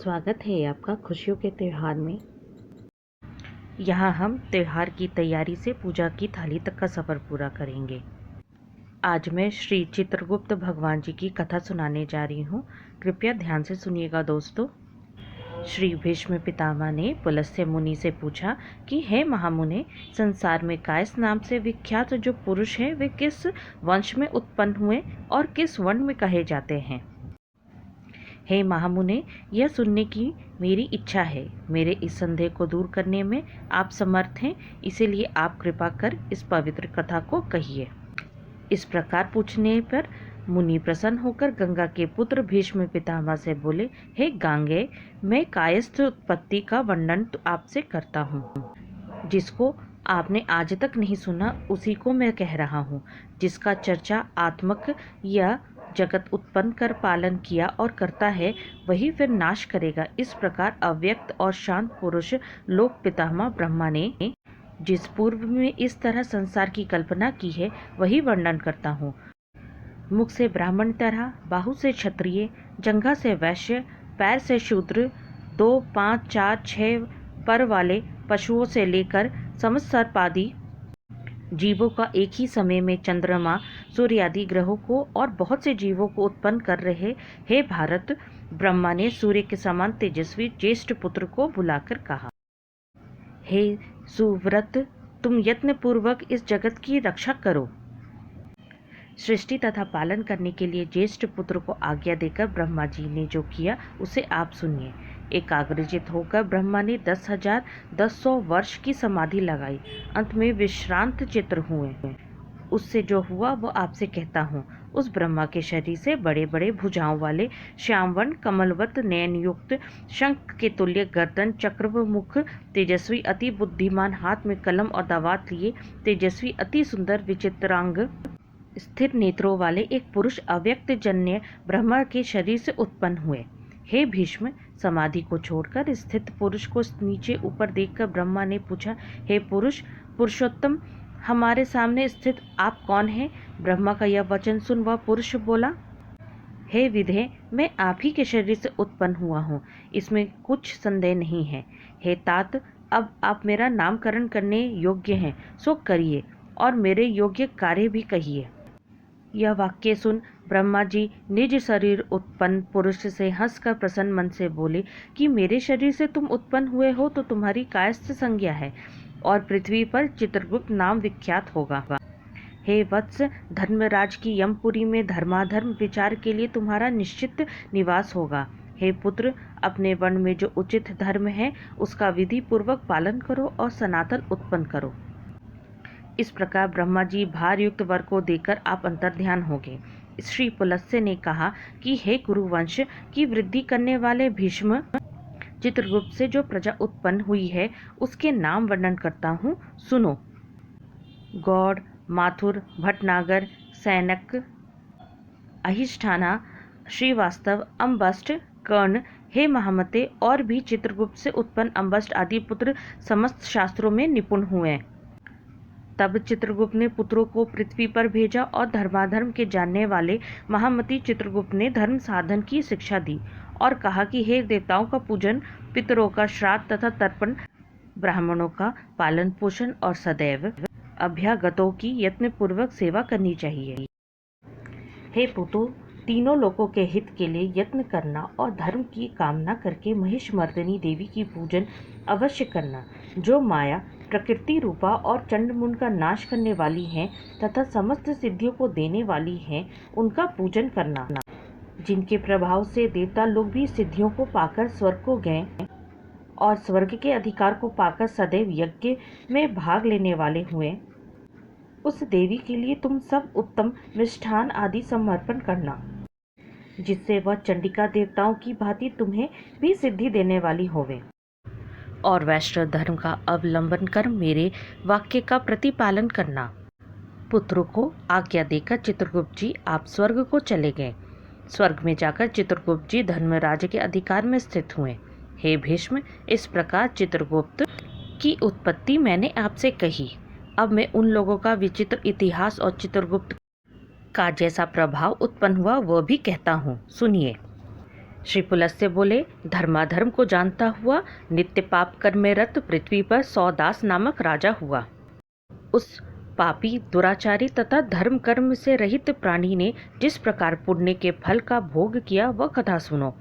स्वागत है आपका खुशियों के त्यौहार में। यहाँ हम त्यौहार की तैयारी से पूजा की थाली तक का सफ़र पूरा करेंगे। आज मैं श्री चित्रगुप्त भगवान जी की कथा सुनाने जा रही हूँ। कृपया ध्यान से सुनिएगा दोस्तों। श्री भीष्म पितामह ने पुलस्त्य मुनि से पूछा कि हे महामुने, संसार में कायस नाम से विख्यात जो पुरुष हैं वे किस वंश में उत्पन्न हुए और किस वर्ण में कहे जाते हैं। हे महामुने, यह सुनने की मेरी इच्छा है। मेरे इस संदेह को दूर करने में आप समर्थ हैं, इसीलिए आप कृपा कर इस पवित्र कथा को कहिए। इस प्रकार पूछने पर मुनि प्रसन्न होकर गंगा के पुत्र भीष्म पितामह से बोले, हे गांगे, मैं कायस्थ उत्पत्ति का वर्णन आपसे करता हूँ। जिसको आपने आज तक नहीं सुना उसी को मैं कह रहा हूँ। जिसका चर्चा आत्मक या जगत उत्पन्न कर पालन किया और करता है, वही फिर नाश करेगा। इस प्रकार अव्यक्त और शांत पुरुष लोक पितामह ब्रह्मा ने जिस पूर्व में इस तरह संसार की कल्पना की है, वही वर्णन करता हूँ। मुख से ब्राह्मण तरह, बाहु से क्षत्रिय, जंघा से वैश्य, पैर से शूद्र, 2, 5, 4, 6 पर वाले पशुओं से लेकर समस्त सर्पादि जीवों का एक ही समय में चंद्रमा, सूर्य आदि ग्रहों को और बहुत से जीवों को उत्पन्न कर रहे हे भारत, ब्रह्मा ने सूर्य के समान तेजस्वी ज्येष्ठ पुत्र को बुलाकर कहा, हे सुव्रत, तुम यत्न पूर्वक इस जगत की रक्षा करो। सृष्टि तथा पालन करने के लिए ज्येष्ठ पुत्र को आज्ञा देकर ब्रह्मा जी ने जो किया उसे आप सुनिए। एकाग्रचित होकर ब्रह्मा ने 10,100 वर्ष की समाधि लगाई। अंत में विश्रांत चित्र हुए। उससे जो हुआ वो आपसे कहता हूँ। उस ब्रह्मा के शरीर से बड़े बड़े भुजाओं वाले, श्यामवर्ण कमलवत नयन युक्त, शंख के तुल्य गर्दन, चक्रव मुख, तेजस्वी, अति बुद्धिमान, हाथ में कलम और दावात लिए, तेजस्वी, अति सुंदर, विचित्रांग, स्थिर नेत्रों वाले एक पुरुष अव्यक्त जन्य ब्रह्मा के शरीर से उत्पन्न हुए। हे भीष्म, समाधि को छोड़कर स्थित पुरुष को नीचे ऊपर देखकर ब्रह्मा ने पूछा, हे पुरुषोत्तम, हमारे सामने स्थित आप कौन हैं? ब्रह्मा का यह वचन सुन वह पुरुष बोला, हे विधे, मैं आप ही के शरीर से उत्पन्न हुआ हूँ, इसमें कुछ संदेह नहीं है। हे तात, अब आप मेरा नामकरण करने योग्य हैं, सो करिए और मेरे योग्य कार्य भी कहिए। यह वाक्य सुन ब्रह्मा जी निज शरीर उत्पन्न पुरुष से हंसकर प्रसन्न मन से बोले कि मेरे शरीर से तुम उत्पन्न हुए हो तो तुम्हारी कायस्थ संज्ञा है और पृथ्वी पर चित्रगुप्त नाम विख्यात होगा। हे वत्स, धर्मराज की यमपुरी में धर्माधर्म विचार के लिए तुम्हारा निश्चित निवास होगा। हे पुत्र, अपने वर्ण में जो उचित धर्म है उसका विधि पूर्वक पालन करो और सनातन उत्पन्न करो। इस प्रकार ब्रह्मा जी भार युक्त वर को देकर आप अंतर्ध्यान होंगे। श्री पुलस्त्य ने कहा कि हे कुरुवंश की वृद्धि करने वाले भीष्म, चित्रगुप्त से जो प्रजा उत्पन्न हुई है उसके नाम वर्णन करता हूँ, सुनो। गौड़, माथुर, भटनागर, सैनक, अहिष्ठाना, श्रीवास्तव, अम्बस्ट, कर्ण, हे महामते, और भी चित्रगुप्त से उत्पन्न अम्बस्ट आदि पुत्र समस्त शास्त्रों में निपुण हुए। तब चित्रगुप्त ने पुत्रों को पृथ्वी पर भेजा और धर्माधर्म के जानने वाले महामती चित्रगुप्त ने धर्म साधन की शिक्षा दी और कहा कि हे देवताओं का पूजन, पितरों का श्राद्ध तथा तर्पण, ब्राह्मणों का पालन पोषण और सदैव अभ्यागतों की यत्नपूर्वक सेवा करनी चाहिए। हे पुत्रों, तीनों लोगों के हित के लिए यत्न करना और धर्म की कामना करके महिषमर्दिनी देवी की पूजन अवश्य करना, जो माया, प्रकृति रूपा और चंडमुंड का नाश करने वाली हैं तथा समस्त सिद्धियों को देने वाली हैं, उनका पूजन करना, जिनके प्रभाव से देवता लोग भी सिद्धियों को पाकर स्वर्ग को गए और स्वर्ग के अधिकार को पाकर सदैव यज्ञ में भाग लेने वाले हुए। उस देवी के लिए तुम सब उत्तम मिष्ठान आदि समर्पण करना, जिससे वह चंडिका देवताओं की भांति तुम्हें भी सिद्धि देने वाली होवे। और वैष्णव धर्म का अवलंबन कर मेरे वाक्य का प्रतिपालन करना। पुत्रों को आज्ञा देकर चित्रगुप्त जी आप स्वर्ग को चले गए। स्वर्ग में जाकर चित्रगुप्त जी धर्मराज के अधिकार में स्थित हुए। हे भीष्म, इस प्रकार चित्रगुप्त की उत्पत्ति मैंने आपसे कही। अब मैं उन लोगों का विचित्र इतिहास और चित्रगुप्त का जैसा प्रभाव उत्पन्न हुआ वह भी कहता हूँ, सुनिए। श्री पुलस्त्य बोले, धर्माधर्म को जानता हुआ नित्य पाप कर्म में रत पृथ्वी पर सौदास नामक राजा हुआ। उस पापी, दुराचारी तथा धर्म कर्म से रहित प्राणी ने जिस प्रकार पुण्य के फल का भोग किया वह कथा सुनो।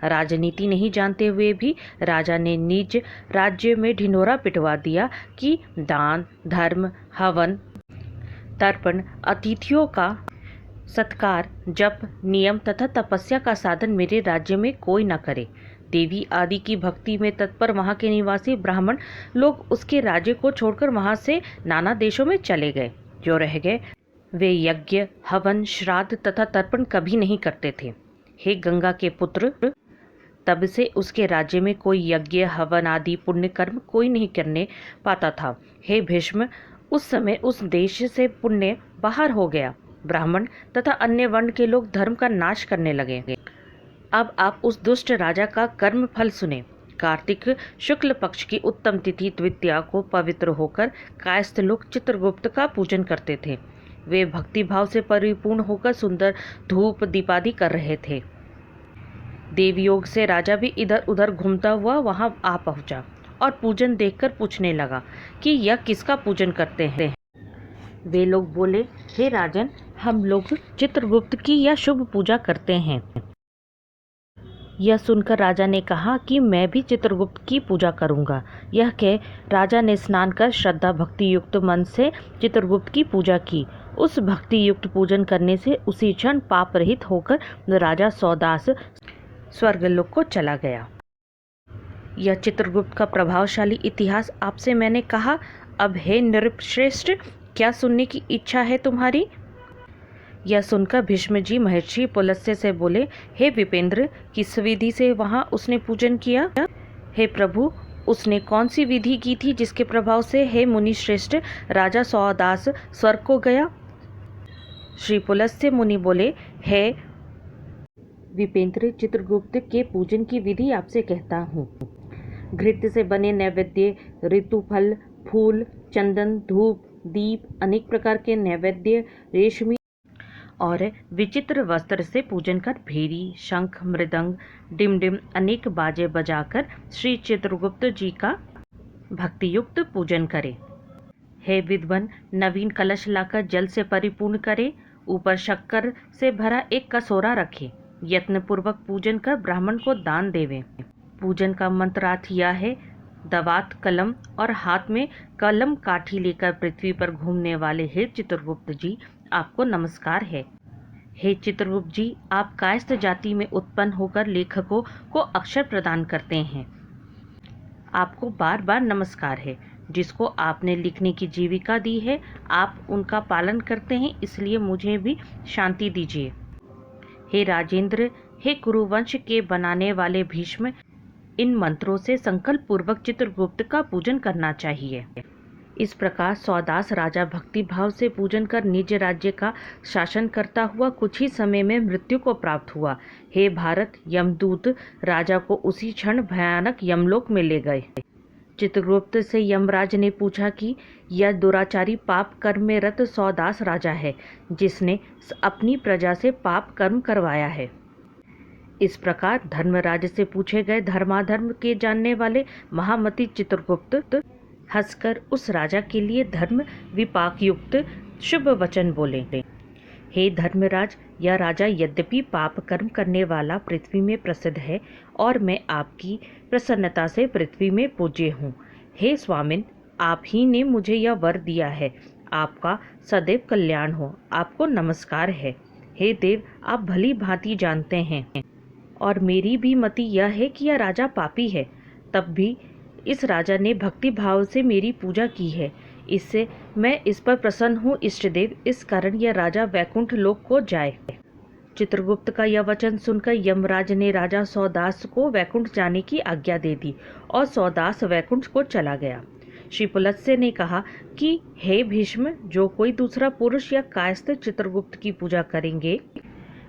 राजनीति नहीं जानते हुए भी राजा ने निज राज्य में ढिंढोरा पिटवा दिया कि दान, धर्म, हवन, तर्पण, अतिथियों का सत्कार, जप, नियम तथा तपस्या का साधन मेरे राज्य में कोई न करे। देवी आदि की भक्ति में तत्पर वहाँ के निवासी ब्राह्मण लोग उसके राज्य को छोड़कर वहाँ से नाना देशों में चले गए। जो रह गए वे यज्ञ, हवन, श्राद्ध तथा तर्पण कभी नहीं करते थे। हे गंगा के पुत्र, तब से उसके राज्य में कोई यज्ञ, हवन आदि पुण्य कर्म कोई नहीं करने पाता था। हे भीष्म, उस समय उस देश से पुण्य बाहर हो गया। ब्राह्मण तथा अन्य वर्ण के लोग धर्म का नाश करने लगे। अब आप उस दुष्ट राजा का कर्म फल सुने। कार्तिक शुक्ल पक्ष की उत्तम तिथि द्वितीया को पवित्र होकर कायस्थ लोग चित्रगुप्त का पूजन करते थे। वे भक्ति भाव से परिपूर्ण होकर सुंदर धूप दीपादि कर रहे थे। देवयोग से राजा भी इधर उधर घूमता हुआ वहां आ पहुंचा और पूजन देखकर पूछने लगा कि यह किसका पूजन करते हैं। वे लोग बोले, हे राजन, हम लोग चित्रगुप्त की यह शुभ पूजा करते हैं। यह सुनकर राजा ने कहा कि मैं भी चित्रगुप्त की पूजा करूंगा। यह कह राजा ने स्नान कर श्रद्धा भक्ति युक्त मन से चित्रगुप्त की पूजा की। उस भक्ति युक्त पूजन करने से उसी क्षण पाप रहित होकर राजा सौदास स्वर्गलोक को चला गया। यह चित्रगुप्त का प्रभावशाली इतिहास आपसे मैंने कहा। अब हे नृपश्रेष्ठ, क्या सुनने की इच्छा है तुम्हारी? यह सुनकर भीष्म जी महर्षि पुलस्त्य से बोले, हे विपेंद्र, किस विधि से वहां उसने पूजन किया? हे प्रभु, उसने कौन सी विधि की थी जिसके प्रभाव से हे मुनि श्रेष्ठ राजा सौदास स्वर्ग को गया? श्री पुलस्त्य मुनि बोले, हे विपेंद्र, चित्रगुप्त के पूजन की विधि आपसे कहता हूँ। घृत से बने नैवेद्य, ऋतुफल, फूल, चंदन, धूप, दीप, अनेक प्रकार के नैवेद्य, रेशमी और विचित्र वस्त्र से पूजन कर भेरी, शंख, मृदंग, डिमडिम अनेक बाजे बजाकर श्री चित्रगुप्त जी का भक्तियुक्त पूजन करे। हे विद्वन, नवीन कलश लाकर जल से परिपूर्ण करे। ऊपर शक्कर से भरा एक कसोरा रखे। यत्न पूर्वक पूजन कर ब्राह्मण को दान देवे। पूजन का मंत्रार्थ यह है, दवात, कलम और हाथ में कलम काठी लेकर पृथ्वी पर घूमने वाले हे चित्रगुप्त जी, आपको नमस्कार है। हे चित्रगुप्त जी, आप कायस्थ जाति में उत्पन्न होकर लेखकों को अक्षर प्रदान करते हैं। आपको बार बार नमस्कार है। जिसको आपने लिखने की जीविका दी है, आप उनका पालन करते हैं, इसलिए मुझे भी शांति दीजिए। हे राजेंद्र, हे कुरुवंश के बनाने वाले भीष्म, इन मंत्रों से संकल्प पूर्वक चित्रगुप्त का पूजन करना चाहिए। इस प्रकार सौदास राजा भक्ति भाव से पूजन कर निज राज्य का शासन करता हुआ कुछ ही समय में मृत्यु को प्राप्त हुआ। हे भारत, यमदूत राजा को उसी क्षण भयानक यमलोक में ले गए। चित्रगुप्त से यमराज ने पूछा कि यह दुराचारी पाप कर्म में रत सौदास राजा है, जिसने अपनी प्रजा से पाप कर्म करवाया है। इस प्रकार धर्मराज से पूछे गए धर्माधर्म के जानने वाले महामती चित्रगुप्त हंसकर उस राजा के लिए धर्म विपाक युक्त शुभ वचन बोले। हे धर्मराज, यह राजा यद्यपि पाप कर्म करने वाला पृथ्वी में प्रसिद्ध है और मैं आपकी प्रसन्नता से पृथ्वी में पूज्य हूँ। हे स्वामिन, आप ही ने मुझे यह वर दिया है। आपका सदैव कल्याण हो। आपको नमस्कार है। हे देव, आप भली भांति जानते हैं और मेरी भी मति यह है कि यह राजा पापी है, तब भी इस राजा ने भक्ति भाव से मेरी पूजा की है। इससे मैं इस पर प्रसन्न हूँ इष्टदेव, इस कारण यह राजा वैकुंठ लोक को जाए। चित्रगुप्त का यह वचन सुनकर यमराज ने राजा सौदास को वैकुंठ जाने की आज्ञा दे दी और सौदास वैकुंठ को चला गया। श्री पुलस्त्य ने कहा कि हे भीष्म, जो कोई दूसरा पुरुष या कायस्थ चित्रगुप्त की पूजा करेंगे,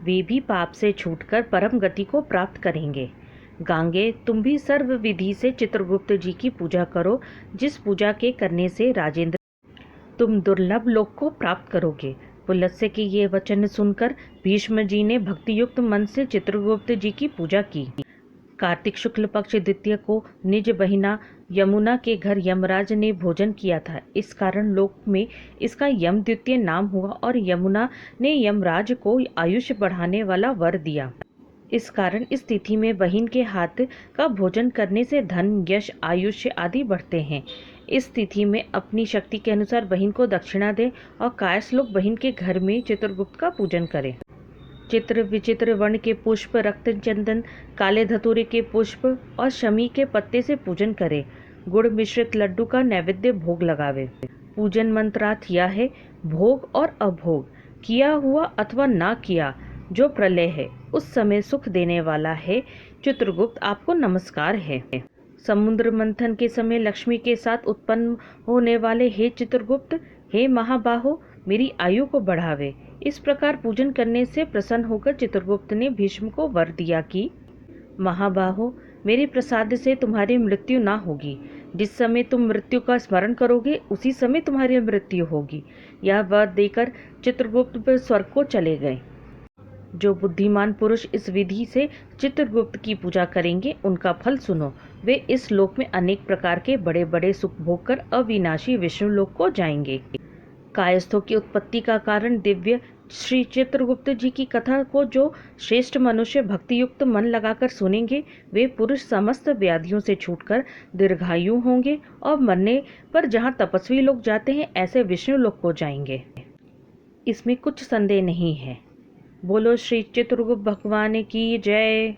वे भी पाप से छूटकर परम गति को प्राप्त करेंगे। गांगे, तुम भी सर्व विधि से चित्रगुप्त जी की पूजा करो, जिस पूजा के करने से राजेंद्र तुम दुर्लभ लोक को प्राप्त करोगे। पुलत्स्य के ये वचन सुनकर भीष्म जी ने भक्तियुक्त मन से चित्रगुप्त जी की पूजा की। कार्तिक शुक्ल पक्ष द्वितीय को निज बहिना यमुना के घर यमराज ने भोजन किया था। इस कारण लोक में इसका यम द्वितीय नाम हुआ और यमुना ने यमराज को आयुष्य बढ़ाने वाला वर दिया। इस कारण इस तिथि में बहिन के हाथ का भोजन करने से धन, यश, आयुष्य आदि बढ़ते हैं। इस तिथि में अपनी शक्ति के अनुसार बहिन को दक्षिणा दें और कायस्लोक बहिन के घर में चित्रगुप्त का पूजन करें। चित्र विचित्र वर्ण के पुष्प, रक्त चंदन, काले धतूरे के पुष्प और शमी के पत्ते से पूजन करें। गुड़ मिश्रित लड्डू का नैवेद्य भोग लगावे। पूजन मंत्रार्थ यह है: भोग और अभोग, किया हुआ अथवा ना किया जो प्रलय है उस समय सुख देने वाला है। चित्रगुप्त आपको नमस्कार है। समुद्र मंथन के समय लक्ष्मी के साथ उत्पन्न होने वाले हे चित्रगुप्त, हे महाबाहो, मेरी आयु को बढ़ावे। इस प्रकार पूजन करने से प्रसन्न होकर चित्रगुप्त ने भीष्म को वर दिया कि महाबाहो, मेरे प्रसाद से तुम्हारी मृत्यु ना होगी। जिस समय तुम मृत्यु का स्मरण करोगे उसी समय तुम्हारी मृत्यु होगी। यह वर देकर चित्रगुप्त स्वर्ग को चले गए। जो बुद्धिमान पुरुष इस विधि से चित्रगुप्त की पूजा करेंगे उनका फल सुनो। वे इस लोक में अनेक प्रकार के बड़े बड़े सुख भोग कर अविनाशी विष्णु लोक को जाएंगे। कायस्थों की उत्पत्ति का कारण दिव्य श्री चित्रगुप्त जी की कथा को जो श्रेष्ठ मनुष्य भक्तियुक्त मन लगाकर सुनेंगे वे पुरुष समस्त व्याधियों से छूटकर दीर्घायु होंगे और मरने पर जहाँ तपस्वी लोग जाते हैं ऐसे विष्णु लोक को जाएंगे। इसमें कुछ संदेह नहीं है। बोलो श्री चित्रगुप्त भगवान की जय।